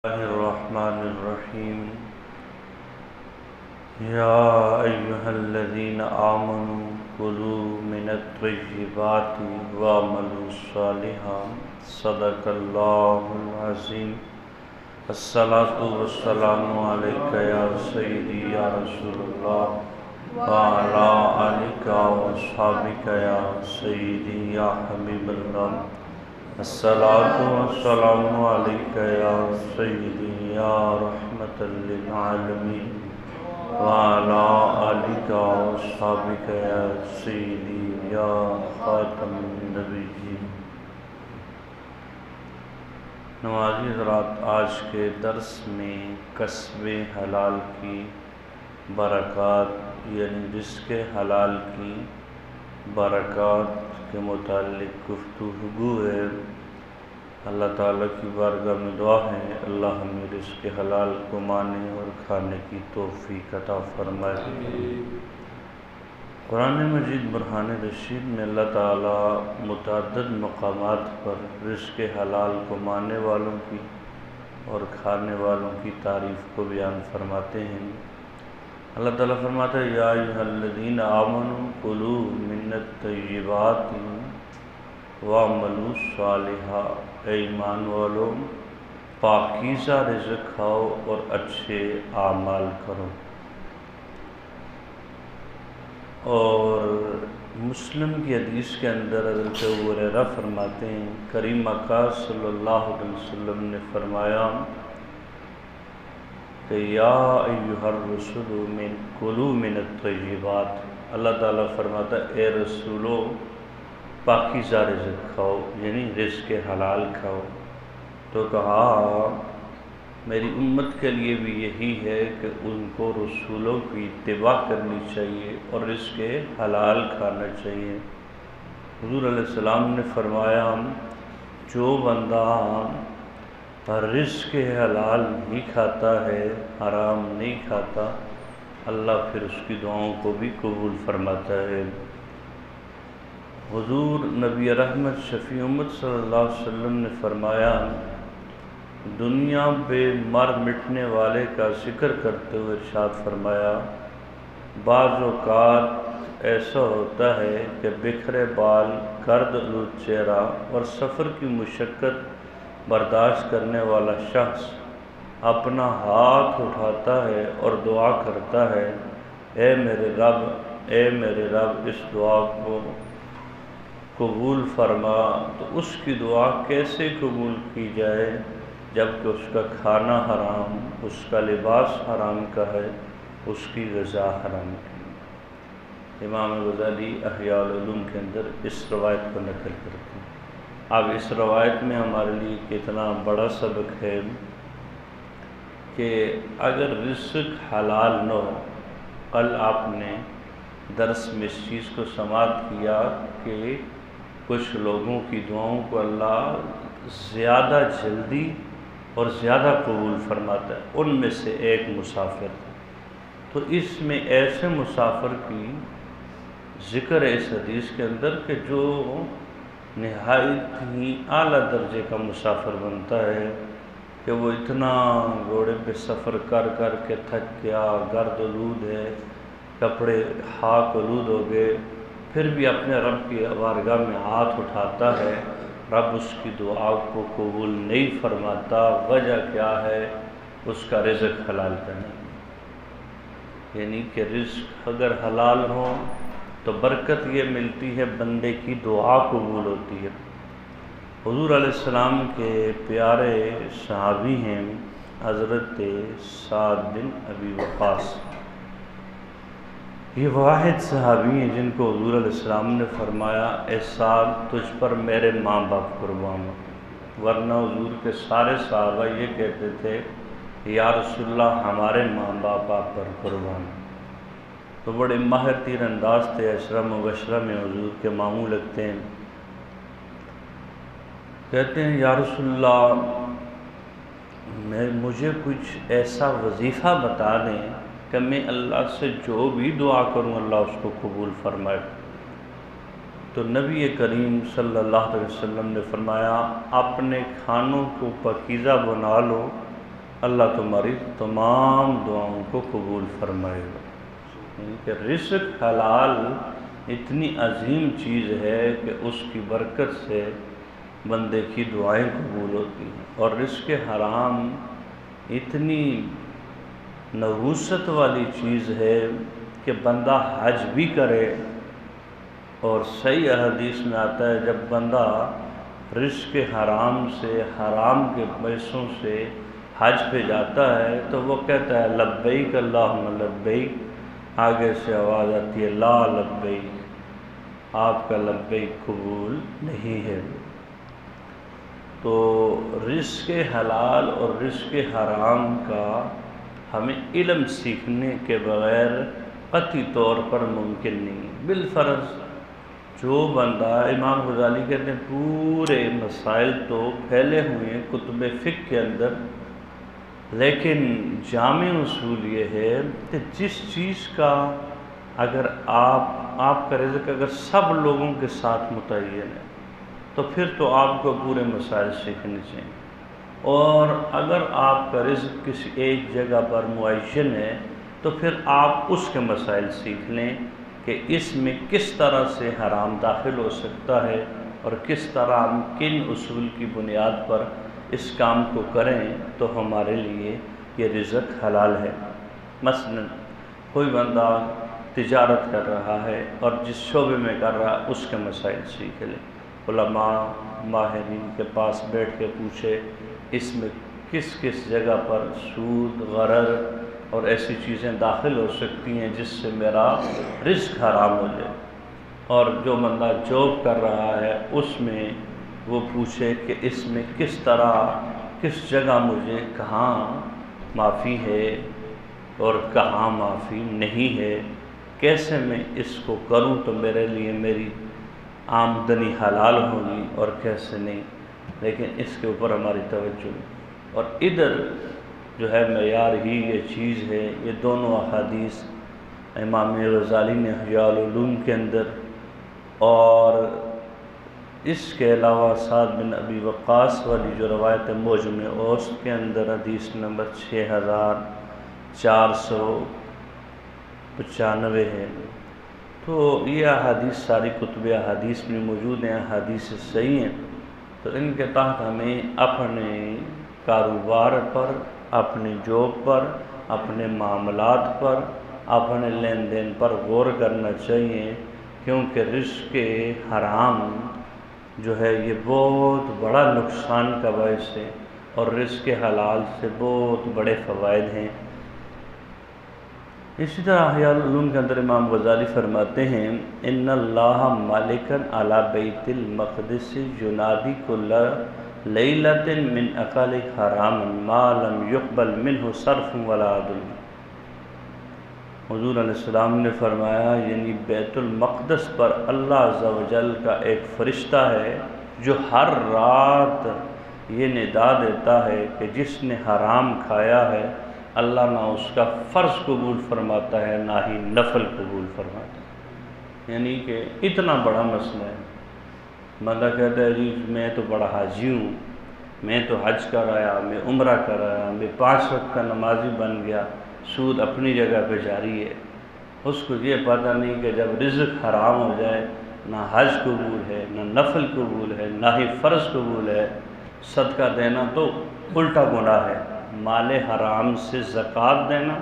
الله الرحمن الرحيم يا أيها الذين آمنوا كلوا من الطيبات واعملوا صالحا صدق الله العظيم. الصلاة والسلام عليك يا سيدي يا رسول الله وعلى آلك وأصحابك يا سيدي يا حبيب الله. الصلاة والسلام عليك يا سيدي يا رحمة للعالمين وعلى آلك وأصحابك يا سيدي يا خاتم النبيين. نمازی حضرات، آج کے درس میں کسب حلال کی برکات یعنی رزق حلال کی برکات کے متعلق گفتگو ہے. اللہ تعالیٰ کی بارگاہ میں دعا ہے اللہ ہمیں رزق حلال کو مانے اور کھانے کی توفیق عطا فرمائے. قرآن مجید برہان رشید میں اللہ تعالیٰ متعدد مقامات پر رزق حلال کو ماننے والوں کی اور کھانے والوں کی تعریف کو بیان فرماتے ہیں. اللہ تعالیٰ فرماتا ہے یا ایھا الذین آمنوا کلوا من الطیبات واعملوا صالحا، اے ایمان والو پاکیزہ رزق کھاؤ اور اچھے اعمال کرو. اور مسلم کی حدیث کے اندر حضرت ابو ہریرہ فرماتے ہیں کریم آقا صلی اللہ علیہ وسلم نے فرمایا کہ یا ایھا الرسول کلوا من الطیبات. اللہ تعالیٰ فرماتا ہے اے رسولو پاکیزہ رزق کھاؤ یعنی رزق حلال کھاؤ. تو کہا میری امت کے لیے بھی یہی ہے کہ ان کو رسولوں کی اتباع کرنی چاہیے اور رزق حلال کھانا چاہیے. حضور علیہ السلام نے فرمایا جو بندہ رزق حلال نہیں کھاتا ہے، حرام نہیں کھاتا، اللہ پھر اس کی دعاؤں کو بھی قبول فرماتا ہے. حضور نبی رحمت شفیع امت صلی اللہ علیہ وسلم نے فرمایا دنیا پہ مر مٹنے والے کا ذکر کرتے ہوئے ارشاد فرمایا بعض اوقات ایسا ہوتا ہے کہ بکھرے بال، گرد آلود چہرہ اور سفر کی مشقت برداشت کرنے والا شخص اپنا ہاتھ اٹھاتا ہے اور دعا کرتا ہے اے میرے رب اس دعا کو قبول فرما. تو اس کی دعا کیسے قبول کی جائے جبکہ اس کا کھانا حرام، اس کا لباس حرام کا ہے، اس کی غذا حرام کی. امام غزالی احیاء العلوم کے اندر اس روایت کو نقل کرتے ہیں. اب اس روایت میں ہمارے لیے کتنا بڑا سبق ہے کہ اگر رزق حلال نہ ہو، کل آپ نے درس میں اس چیز کو سماعت کیا کہ کچھ لوگوں کی دعاؤں کو اللہ زیادہ جلدی اور زیادہ قبول فرماتا ہے. ان میں سے ایک مسافر تھا. تو اس میں ایسے مسافر کی ذکر ہے اس حدیث کے اندر کہ جو نہایت ہی اعلیٰ درجے کا مسافر بنتا ہے کہ وہ اتنا گھوڑے پہ سفر کر کر کے تھک گیا، گرد آلود ہے، کپڑے خاک آلود ہو گئے، پھر بھی اپنے رب کی بارگاہ میں ہاتھ اٹھاتا ہے، رب اس کی دعا کو قبول نہیں فرماتا. وجہ کیا ہے؟ اس کا رزق حلال کا نہیں. یعنی کہ رزق اگر حلال ہو تو برکت یہ ملتی ہے بندے کی دعا قبول ہوتی ہے. حضور علیہ السلام کے پیارے صحابی ہیں حضرت سعد بن ابی وقاص. یہ واحد صحابی ہیں جن کو حضور علیہ السلام نے فرمایا اے سعد تجھ پر میرے ماں باپ قربان ہو. ورنہ حضور کے سارے صحابہ یہ کہتے تھے یا رسول اللہ ہمارے ماں باپ آپ پر قربان ہو. تو بڑے ماہر تیر انداز تھے، عشرہ مبشرہ میں حضور کے ماموں لگتے ہیں. کہتے ہیں یا رسول اللہ مجھے کچھ ایسا وظیفہ بتا دیں کہ میں اللہ سے جو بھی دعا کروں اللہ اس کو قبول فرمائے. تو نبی کریم صلی اللہ علیہ وسلم نے فرمایا اپنے کھانوں کو پاکیزہ بنا لو اللہ تمہاری تمام دعاؤں کو قبول فرمائے گا۔ یعنی کہ رزق حلال اتنی عظیم چیز ہے کہ اس کی برکت سے بندے کی دعائیں قبول ہوتی ہیں، اور رزق حرام اتنی نحوست والی چیز ہے کہ بندہ حج بھی کرے، اور صحیح حدیث میں آتا ہے جب بندہ رزق حرام سے، حرام کے پیسوں سے حج پہ جاتا ہے تو وہ کہتا ہے لبیک اللہم لبیک، آگے سے آواز آتی ہے لا لبیک، آپ کا لبیک قبول نہیں ہے۔ تو رزق حلال اور رزق حرام کا ہمیں علم سیکھنے کے بغیر قطعی طور پر ممکن نہیں۔ بالفرض جو بندہ، امام غزالی کہتے ہیں پورے مسائل تو پھیلے ہوئے ہیں کتب فقہ کے اندر، لیکن جامع اصول یہ ہے کہ جس چیز کا اگر آپ کا رزق اگر سب لوگوں کے ساتھ متعین ہے تو پھر تو آپ کو پورے مسائل سیکھنے چاہیے، اور اگر آپ کا رزق کسی ایک جگہ پر معین ہے تو پھر آپ اس کے مسائل سیکھ لیں کہ اس میں کس طرح سے حرام داخل ہو سکتا ہے اور کس طرح ہم کن اصول کی بنیاد پر اس کام کو کریں تو ہمارے لیے یہ رزق حلال ہے۔ مثلا کوئی بندہ تجارت کر رہا ہے اور جس شعبے میں کر رہا ہے اس کے مسائل سیکھ لے، علماء ماہرین کے پاس بیٹھ کے پوچھے اس میں کس کس جگہ پر سود، غرر اور ایسی چیزیں داخل ہو سکتی ہیں جس سے میرا رزق حرام ہو جائے، اور جو بندہ جاب کر رہا ہے اس میں وہ پوچھے کہ اس میں کس طرح کس جگہ مجھے کہاں معافی ہے اور کہاں معافی نہیں ہے، کیسے میں اس کو کروں تو میرے لیے میری آمدنی حلال ہوگی اور کیسے نہیں، لیکن اس کے اوپر ہماری توجہ نہیں۔ اور ادھر جو ہے معیار ہی یہ چیز ہے، یہ دونوں احادیث امام غزالی نے احیاء العلوم کے اندر، اور اس کے علاوہ سعد بن ابی وقاص والی جو روایت موجم اوسط کے اندر حدیث نمبر 6495 ہے۔ تو یہ احادیث ساری کتب احادیث میں موجود ہیں، احادیث صحیح ہیں، تو ان کے تحت ہمیں اپنے کاروبار پر، اپنے جاب پر، اپنے معاملات پر، اپنے لین دین پر غور کرنا چاہیے، کیونکہ رزق حرام جو ہے یہ بہت بڑا نقصان کا باعث ہے، اور رزق حلال سے بہت بڑے فوائد ہیں۔ اسی طرح احیاء العلوم کے اندر امام غزالی فرماتے ہیں ان اللہ مالکن علی بیت المقدس ینادی کل لیلۃ من اقل حرام ما لم یقبل منہ صرف ولا عدل۔ حضور علیہ السلام نے فرمایا یعنی بیت المقدس پر اللہ عز و جل کا ایک فرشتہ ہے جو ہر رات یہ ندا دیتا ہے کہ جس نے حرام کھایا ہے اللہ نہ اس کا فرض قبول فرماتا ہے نہ ہی نفل قبول فرماتا ہے۔ یعنی کہ اتنا بڑا مسئلہ ہے۔ بندہ کہتا ہے جی میں تو بڑا حاجی ہوں، میں تو حج کر آیا، میں عمرہ کر آیا، میں 5 وقت کا نمازی بن گیا، سود اپنی جگہ پہ جاری ہے۔ اس کو یہ پتہ نہیں کہ جب رزق حرام ہو جائے نہ حج قبول ہے، نہ نفل قبول ہے، نہ ہی فرض قبول ہے۔ صدقہ دینا تو الٹا گناہ ہے، مال حرام سے زکوٰۃ دینا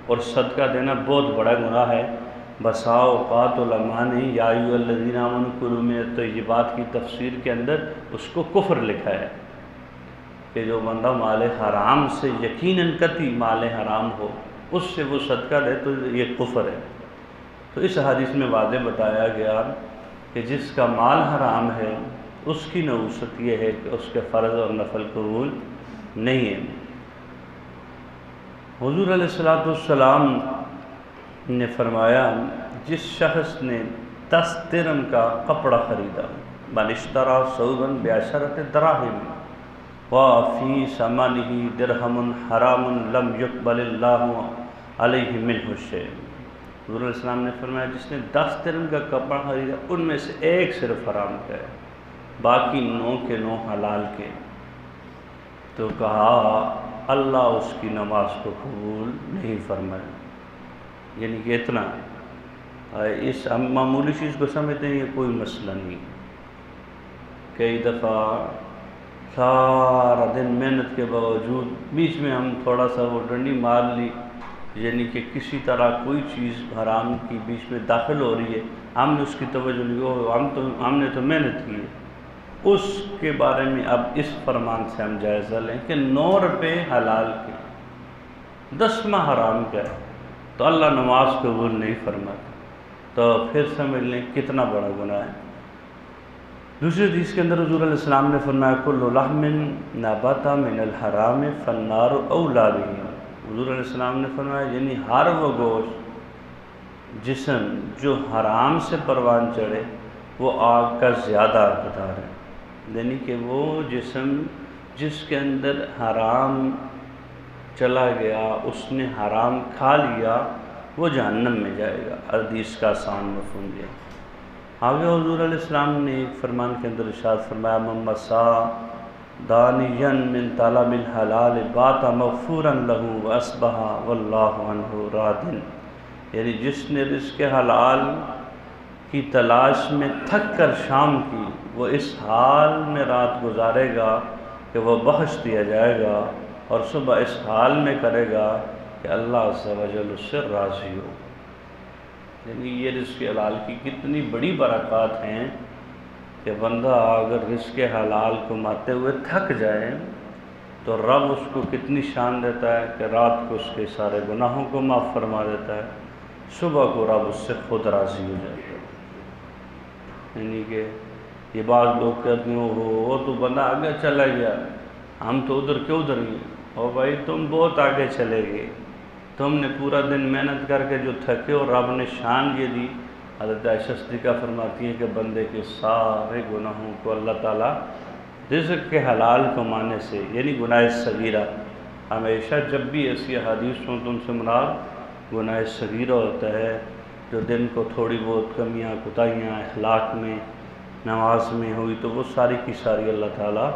اور صدقہ دینا بہت بڑا گناہ ہے۔ بسا اوقات علماء نے یا ایھا الذین آمنوا کلوا من الطیبات کی تفسیر کے اندر اس کو کفر لکھا ہے کہ جو بندہ مال حرام سے یقیناً قطعی مال حرام ہو اس سے وہ صدقہ دے تو یہ کفر ہے۔ تو اس حدیث میں واضح بتایا گیا کہ جس کا مال حرام ہے اس کی نحوست یہ ہے کہ اس کے فرض اور نفل قبول نہیں ہے۔ حضور علیہ السلام نے فرمایا جس شخص نے 10 درہم کا کپڑا خریدا، من اشتری ثوبا ب10 دراہم وفی ثمنہ درہم حرام لم یقبل اللہ علیہ منہ شیء۔ حضور علیہ السلام نے فرمایا جس نے 10 درہم کا کپڑا خریدا ان میں سے ایک صرف حرام کا ہے، باقی 9 کے 9 حلال کے۔ تو کہا اللہ اس کی نماز کو قبول نہیں فرمائے۔ یعنی کہ اتنا اس ہم معمولی چیز کو سمجھتے ہیں، یہ کوئی مسئلہ نہیں۔ کئی دفعہ سارا دن محنت کے باوجود بیچ میں ہم تھوڑا سا وہ ڈنڈی مار لی، یعنی کہ کسی طرح کوئی چیز حرام کی بیچ میں داخل ہو رہی ہے، ہم نے اس کی توجہ نہیں کی، ہم نے تو محنت کی ہے۔ اس کے بارے میں اب اس فرمان سے ہم جائزہ لیں کہ 9 روپے حلال کے 10واں حرام کا ہے تو اللہ نماز قبول نہیں فرماتا، تو پھر سمجھ لیں کتنا بڑا گناہ ہے۔ دوسری حدیث کے اندر حضور علیہ السلام نے فرمایا کل لحم نبت من الحرام فالنار اولی بہ۔ حضور علیہ السلام نے فرمایا یعنی ہر وہ گوشت جسم جو حرام سے پروان چڑھے وہ آگ کا زیادہ حقدار ہے، یعنی کہ وہ جسم جس کے اندر حرام چلا گیا، اس نے حرام کھا لیا، وہ جہنم میں جائے گا۔ حدیث کا آسان مفہوم دیا۔ آگے حضور علیہ السلام نے ایک فرمان کے اندر ارشاد فرمایا من مسا دانیا من طلب الحلال بات مغفورا له واصبح واللہ عنہ راض، یعنی جس نے رزق حلال کی تلاش میں تھک کر شام کی، وہ اس حال میں رات گزارے گا کہ وہ بخش دیا جائے گا، اور صبح اس حال میں کرے گا کہ اللہ عز و جل اس سے راضی ہو۔ یعنی یہ رزق حلال کی کتنی بڑی برکات ہیں کہ بندہ اگر رزق حلال کماتے ہوئے تھک جائے تو رب اس کو کتنی شان دیتا ہے کہ رات کو اس کے سارے گناہوں کو معاف فرما دیتا ہے، صبح کو رب اس سے خود راضی ہو جاتا ہے۔ یعنی کہ یہ بعض لوگ کہتے ہیں وہ تو بندہ آگے چلا گیا، ہم تو ادھر کے ادھر ہی ہیں۔ اور بھائی تم بہت آگے چلے گئے، تم نے پورا دن محنت کر کے جو تھکے اور رب نے شان یہ دی۔ حضرت عائشہ صدیقہ فرماتی ہیں کہ بندے کے سارے گناہوں کو اللہ تعالیٰ رزق کے حلال کمانے سے، یعنی گناہ صغیرہ، ہمیشہ جب بھی ایسی حدیث ہوں تو ان سے مراد گناہ صغیرہ ہوتا ہے، جو دن کو تھوڑی بہت کمیاں کوتاہیاں اخلاق میں نماز میں ہوئی تو وہ ساری کی ساری اللہ تعالیٰ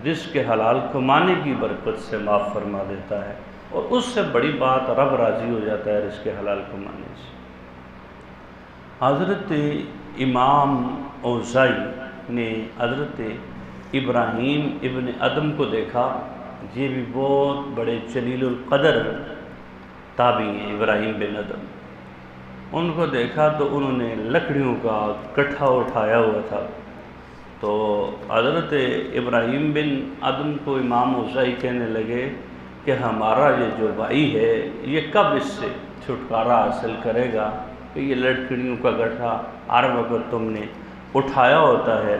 رزق کے حلال کمانے کی برکت سے معاف فرما دیتا ہے، اور اس سے بڑی بات رب راضی ہو جاتا ہے رزق حلال کمانے سے۔ حضرت امام اوزائی نے حضرت ابراہیم ابن ادم کو دیکھا، یہ بھی بہت بڑے جلیل القدر تابعی ہیں ابراہیم بن ادم۔ ان کو دیکھا تو انہوں نے لکڑیوں کا گٹھا اٹھایا ہوا تھا، تو حضرت ابراہیم بن ادم کو امام اوزائی کہنے لگے کہ ہمارا یہ جو بھائی ہے یہ کب اس سے چھٹکارا حاصل کرے گا کہ یہ لکڑیوں کا گٹھا ہر وقت تم نے اٹھایا ہوتا ہے۔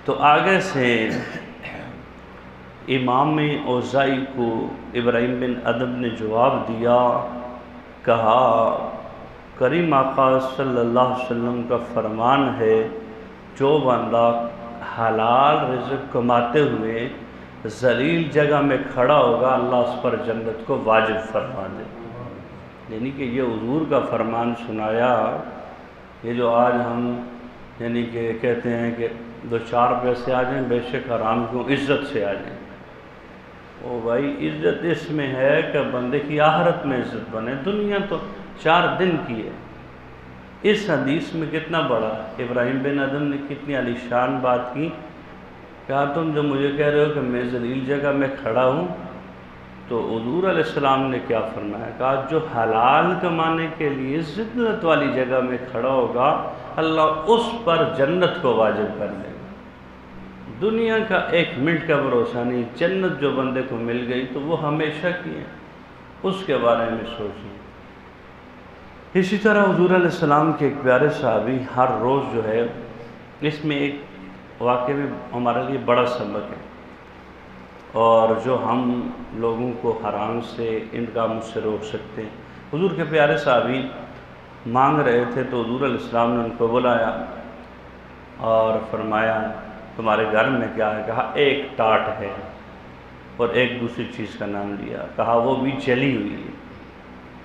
تو آگے سے امام اوزائی کو ابراہیم بن ادم نے جواب دیا، کہا کریم آقا صلی اللہ علیہ وسلم کا فرمان ہے جو بندہ حلال رزق کماتے ہوئے ذلیل جگہ میں کھڑا ہوگا اللہ اس پر جنت کو واجب فرما دے۔ یعنی کہ یہ حضور کا فرمان سنایا، یہ جو آج ہم یعنی کہ کہتے ہیں کہ 2-4 پیسے آ جائیں بے شک حرام کیوں، عزت سے آ جائیں۔ او بھائی عزت اس میں ہے کہ بندے کی آخرت میں عزت بنے، دنیا تو 4 دن کی ہے۔ اس حدیث میں کتنا بڑا ابراہیم بن ادم نے کتنی عالی شان بات کی، کہا تم جو مجھے کہہ رہے ہو کہ میں ذلیل جگہ میں کھڑا ہوں، تو حضور علیہ السلام نے کیا فرمایا، کہا جو حلال کمانے کے لیے ذلت والی جگہ میں کھڑا ہوگا اللہ اس پر جنت کو واجب کر دے گا۔ دنیا کا 1 منٹ کا بھروسہ نہیں، جنت جو بندے کو مل گئی تو وہ ہمیشہ کی ہے، اس کے بارے میں سوچیں۔ اسی طرح حضور علیہ السلام کے ایک پیارے صحابی ہر روز جو ہے، اس میں ایک واقعہ میں ہمارے لیے بڑا سبق ہے، اور جو ہم لوگوں کو حرام سے ان کاموں سے روک سکتے ہیں۔ حضور کے پیارے صحابی مانگ رہے تھے تو حضور علیہ السلام نے ان کو بلایا اور فرمایا تمہارے گھر میں کیا ہے؟ کہا ایک ٹاٹ ہے، اور ایک دوسری چیز کا نام لیا، کہا وہ بھی جلی ہوئی ہے۔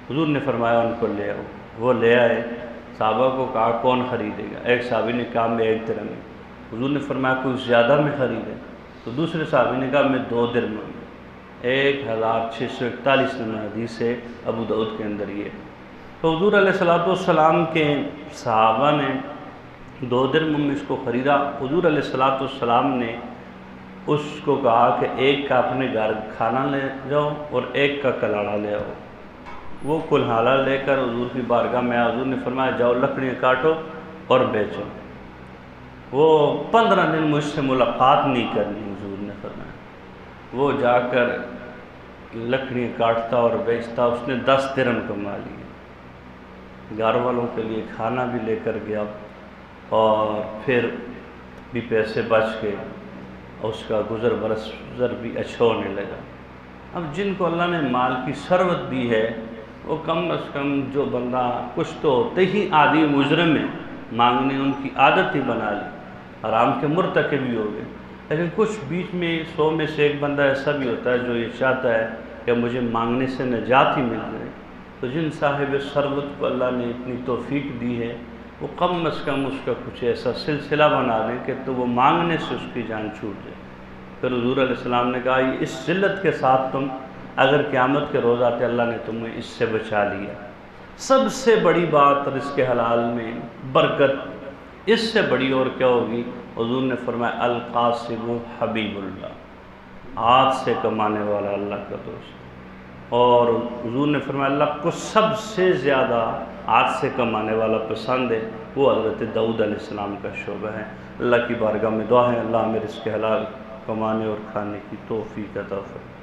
حضور نے فرمایا ان کو لے آؤ، وہ لے آئے۔ صحابہ کو کہا کون خریدے گا؟ ایک صحابی نے کہا میں 1 درہم میں۔ حضور نے فرمایا کوئی زیادہ میں خریدے؟ تو دوسرے صحابی نے کہا میں 2 درہم میں۔ 1641 نمبر حدیث ہے ابو داؤد کے اندر یہ۔ تو حضور علیہ السلام کے صحابہ نے 2 درہم میں اس کو خریدا۔ حضور علیہ السلام نے اس کو کہا کہ ایک کا اپنے گھر کھانا لے جاؤ اور ایک کا کلاڑا لے آؤ۔ وہ کلہاڑا لے کر حضور کی بارگاہ میں حضور نے فرمایا جاؤ لکڑیاں کاٹو اور بیچو۔ وہ 15 دن مجھ سے ملاقات نہیں کرنی، حضور نے فرمایا۔ وہ جا کر لکڑیاں کاٹتا اور بیچتا، اس نے 10 درہم کما لیے، گھر والوں کے لیے کھانا بھی لے کر گیا اور پھر بھی پیسے بچ گئے، اس کا گزر بسر بھی اچھا ہونے لگا۔ اب جن کو اللہ نے مال کی ثروت دی ہے وہ کم از کم جو بندہ کچھ تو ہوتے ہی عادی مجرم ہے، مانگنے ان کی عادت ہی بنا لی، حرام کے مرتکب بھی ہو گئے۔ لیکن کچھ بیچ میں 100 میں سے ایک بندہ ایسا بھی ہوتا ہے جو یہ چاہتا ہے کہ مجھے مانگنے سے نجات ہی مل جائے۔ تو جن صاحب ثروت کو اللہ نے اتنی توفیق دی ہے وہ کم از کم اس کا کچھ ایسا سلسلہ بنا دیں کہ تو وہ مانگنے سے اس کی جان چھوٹ جائے۔ پھر حضور علیہ السلام نے کہا اس ذلت کے ساتھ تم اگر قیامت کے روز آتے اللہ نے تمہیں اس سے بچا لیا۔ سب سے بڑی بات رزق حلال میں برکت، اس سے بڑی اور کیا ہوگی؟ حضور نے فرمایا القاسم حبیب اللہ، ہاتھ سے کمانے والا اللہ کا دوست۔ اور حضور نے فرمایا اللہ کو سب سے زیادہ ہاتھ سے کمانے والا پسند ہے، وہ حضرت داؤد علیہ السلام کا شعبہ ہے۔ اللہ کی بارگاہ میں دعا ہے اللہ ہمیں رزق حلال کمانے اور کھانے کی توفیق عطا فرمائے۔